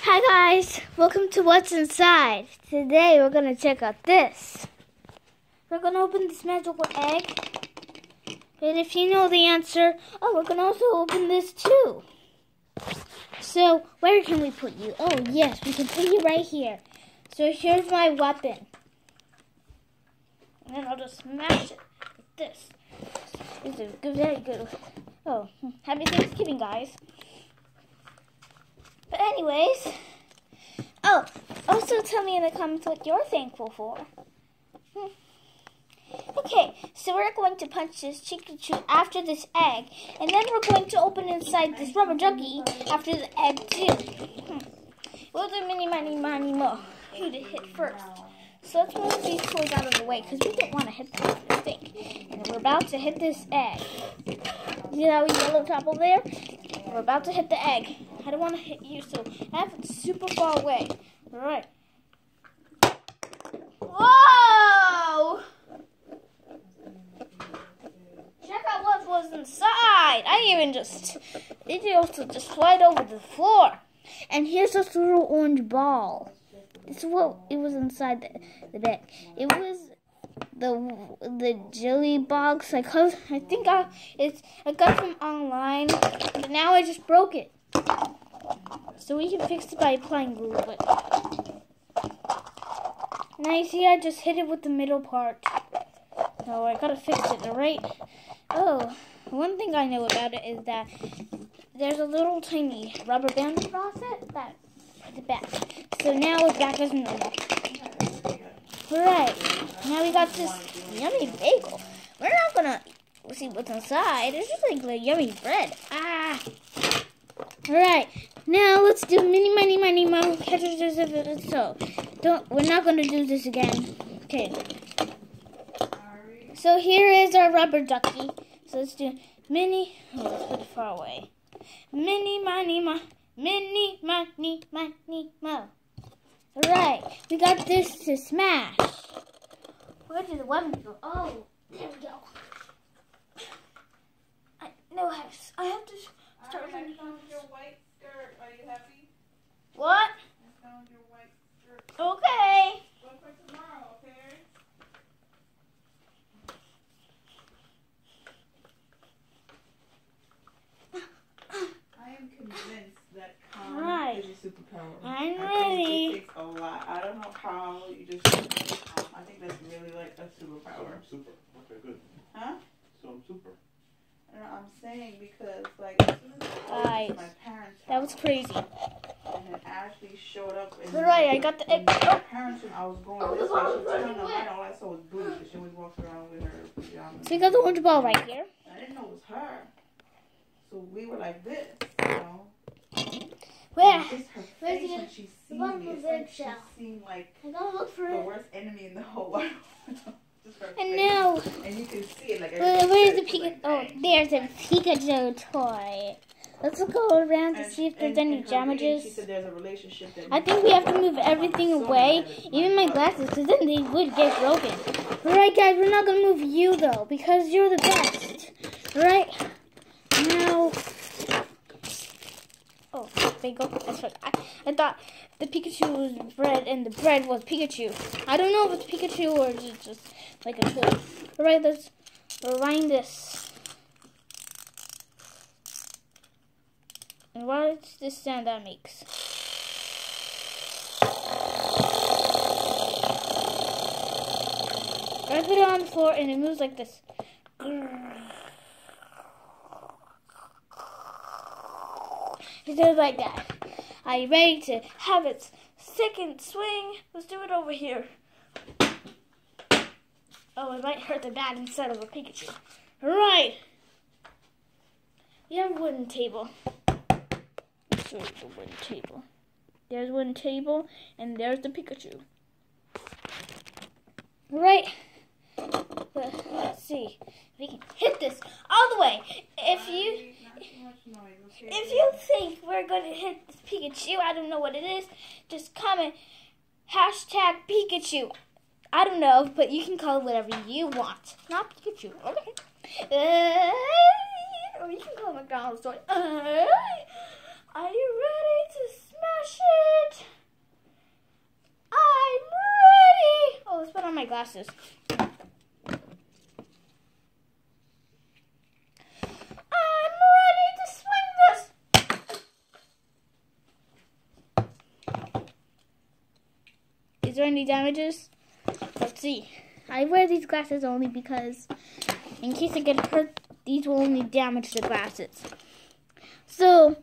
Hi guys, welcome to What's Inside. Today we're going to check out this. We're going to open this magical egg. But if you know the answer, we're going to also open this too. So, where can we put you? Oh yes, we can put you right here. So here's my weapon. And then I'll just smash it like this. This is very good. Oh, happy Thanksgiving, guys. But anyways, also tell me in the comments what you're thankful for. Okay, so we're going to punch this Pikachu after this egg, and then we're going to open inside this rubber ducky after the egg too. We'll do mini, mo. Who to hit first? So let's move these toys out of the way because we don't want to hit this thing. And we're about to hit this egg. See that wee yellow top over there? We're about to hit the egg. I don't want to hit you, so I have it super far away. All right. Whoa! Check out what was inside. It also just slid over the floor. And here's this little orange ball. This is what it was inside the bag. It was the jelly box. I think I got from online, but now I just broke it. So we can fix it by applying glue. But now you see, I just hit it with the middle part. So I gotta fix it, alright? Oh, one thing I know about it is that there's a little tiny rubber band across it that at the back. So now it's back as normal. Alright, now we got this yummy bagel. We're not gonna see what's inside. It's just like the yummy bread. Alright, now let's do mini, mo. So, we're not gonna do this again. Okay. So here is our rubber ducky. So let's do mini. Let's put it far away. Mini, mo. Alright, we got this to smash. Where did the weapon go? Oh, there we go. I have to start. I found your white skirt. Are you happy? What? I found your white skirt. Okay. One for tomorrow, okay? I am convinced that calm is a superpower. I'm ready. It takes a lot. I don't know how you just. I think that's really like a superpower. I'm super. Okay, good. Huh? So I'm super. I'm saying because like as soon as I went to my parents' house, That was crazy. and then Ashley showed up. Right, I got the egg. My parents and I was going this way. She turned the light. All I saw was booty because she always walks around with her pajamas. So we got the orange ball right here. I didn't know it was her. So we were like this, you know. Where? And it's her Where's face the- when she the sees one me. with It's the like she eggshell? seemed like I gotta look for the it. worst enemy in the whole world. And now, And you can see it like. where's the Pikachu? Oh, there's a Pikachu toy. Let's go around to see if there's any damages. She said there's a relationship that I think we have to move everything away, even my glasses, because then they would get broken. Alright guys, we're not going to move you though, because you're the best. Alright, now... Oh, bagel. That's what I thought the Pikachu was bread and the bread was Pikachu. I don't know if it's Pikachu or is it just like a toy. Alright, let's rewind this. And what's this sound that makes? I put it on the floor and it moves like this. It does like that. Are you ready to have its second swing? Let's do it over here. Oh, it might hurt the bat instead of a Pikachu. Alright. We have a wooden table. Let's show you the wooden table. There's a wooden table, and there's the Pikachu. Alright. Let's see if we can hit this all the way. If you think we're going to hit this Pikachu, I don't know what it is, just comment #Pikachu. I don't know, but you can call it whatever you want. Not Pikachu, okay? Or you can call it McDonald's toy. Are you ready to smash it? my glasses. I'm ready to swing this. Is there any damages? Let's see. I wear these glasses only because in case I get hurt, these will only damage the glasses. So,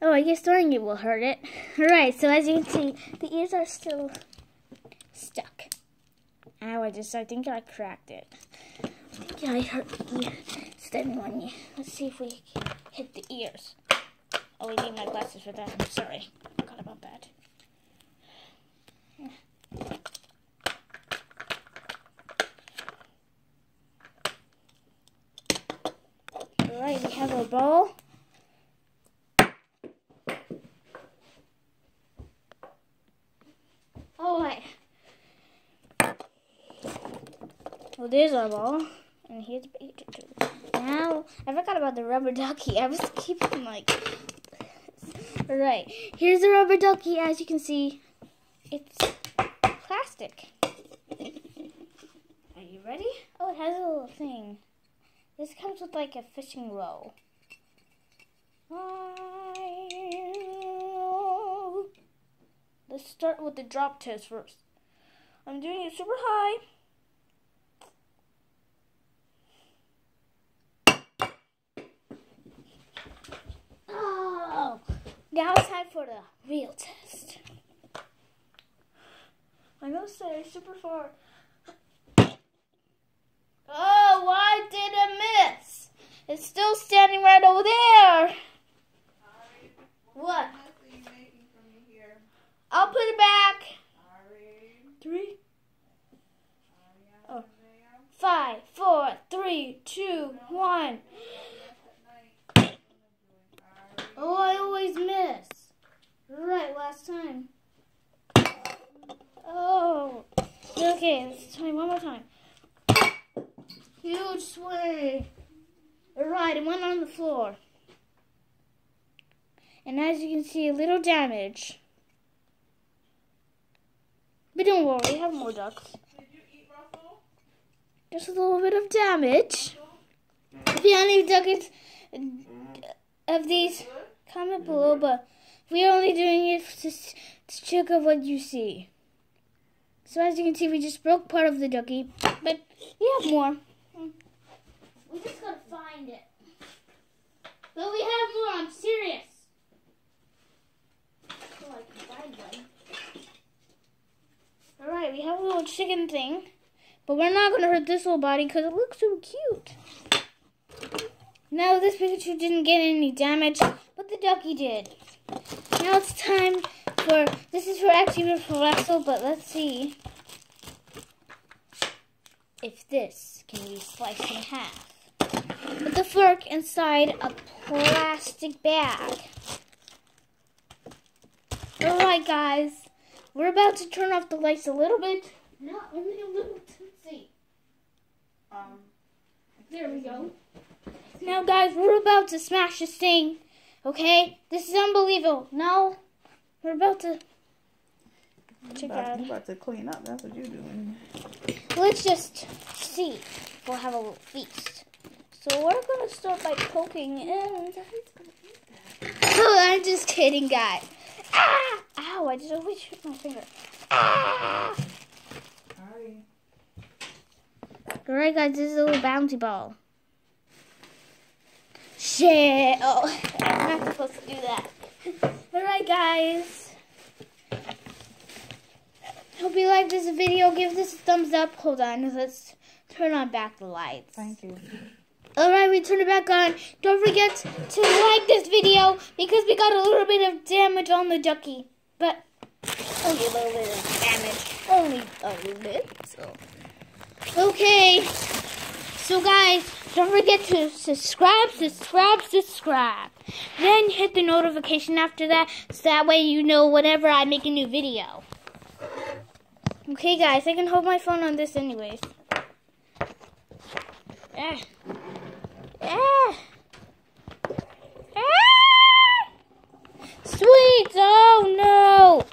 oh, I guess throwing it will hurt it. Alright, so as you can see, the ears are still stuck. Ow, I think I cracked it. I think I hurt the ear. Standing on you. Let's see if we can hit the ears. Oh, we need my glasses for that. I'm sorry. I forgot about that. Alright, we have our ball. Alright. Well, there's our ball. And here's Pikachu. Now, I forgot about the rubber ducky. I was keeping like... Alright, here's the rubber ducky. As you can see, it's plastic. Are you ready? Oh, it has a little thing. This comes with like a fishing row. Let's start with the drop test first. I'm doing it super high. Oh, now it's time for the real test. I'm gonna say super far. Oh, why did it miss? It's still standing right over there. What? I'll put it back. 3. Oh. 5, 4, 3, 2, 1. Oh, I always miss. Right, last time. Oh. Okay, let's try one more time. Huge swing. Alright, it went on the floor. And as you can see, a little damage. But don't worry, we have more ducks. Did you eat Russell? Just a little bit of damage. If you have any ducks of these, comment below. But we're only doing it to check out what you see. So as you can see, we just broke part of the ducky. But we have more. We just gotta find it. But we have more, I'm serious. So I can find one. Alright, we have a little chicken thing. But we're not gonna hurt this little body because it looks so cute. Now this Pikachu didn't get any damage, but the ducky did. Now it's time for, this is actually for Russell, but let's see if this can be sliced in half. Put the fork inside a plastic bag. Alright guys, we're about to turn off the lights a little bit. Not only a little, tootsie. There we go. Now guys, we're about to smash this thing. Okay? This is unbelievable. Now, we're about to check out. You're about to clean up. That's what you're doing. Let's just see. We'll have a little feast. So we're going to start by poking in. Oh, I'm just kidding, guys. Ah! Ow, I just always hit my finger. Ah! Sorry. Alright, guys, this is a little bouncy ball. Shit. Oh, I'm not supposed to do that. Alright, guys. Hope you like this video. Give this a thumbs up. Hold on. Let's turn on back the lights. Thank you. Alright, we turn it back on. Don't forget to like this video because we got a little bit of damage on the ducky. But only a little bit of damage. Only a little bit. So. Okay. So guys, don't forget to subscribe. Then hit the notification after that. So that way you know whenever I make a new video. Okay guys, I can hold my phone on this anyways. Ah. Ah. Ah. Sweet! Oh no!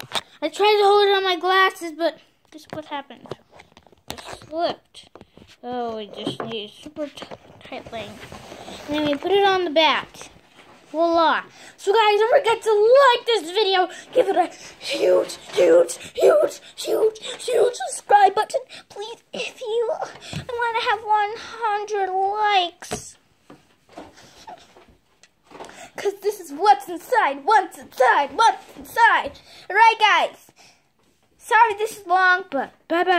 I tried to hold it on my glasses, but guess what happened? It slipped. Oh, we just need a super tight length. And then we put it on the back. Voila. So guys, don't forget to like this video. Give it a huge subscribe button. Please, if you want to have 100 likes. Because this is what's inside. What's inside. Alright, guys. Sorry this is long, but bye-bye.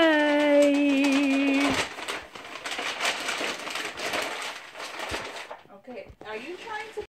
Okay, are you trying to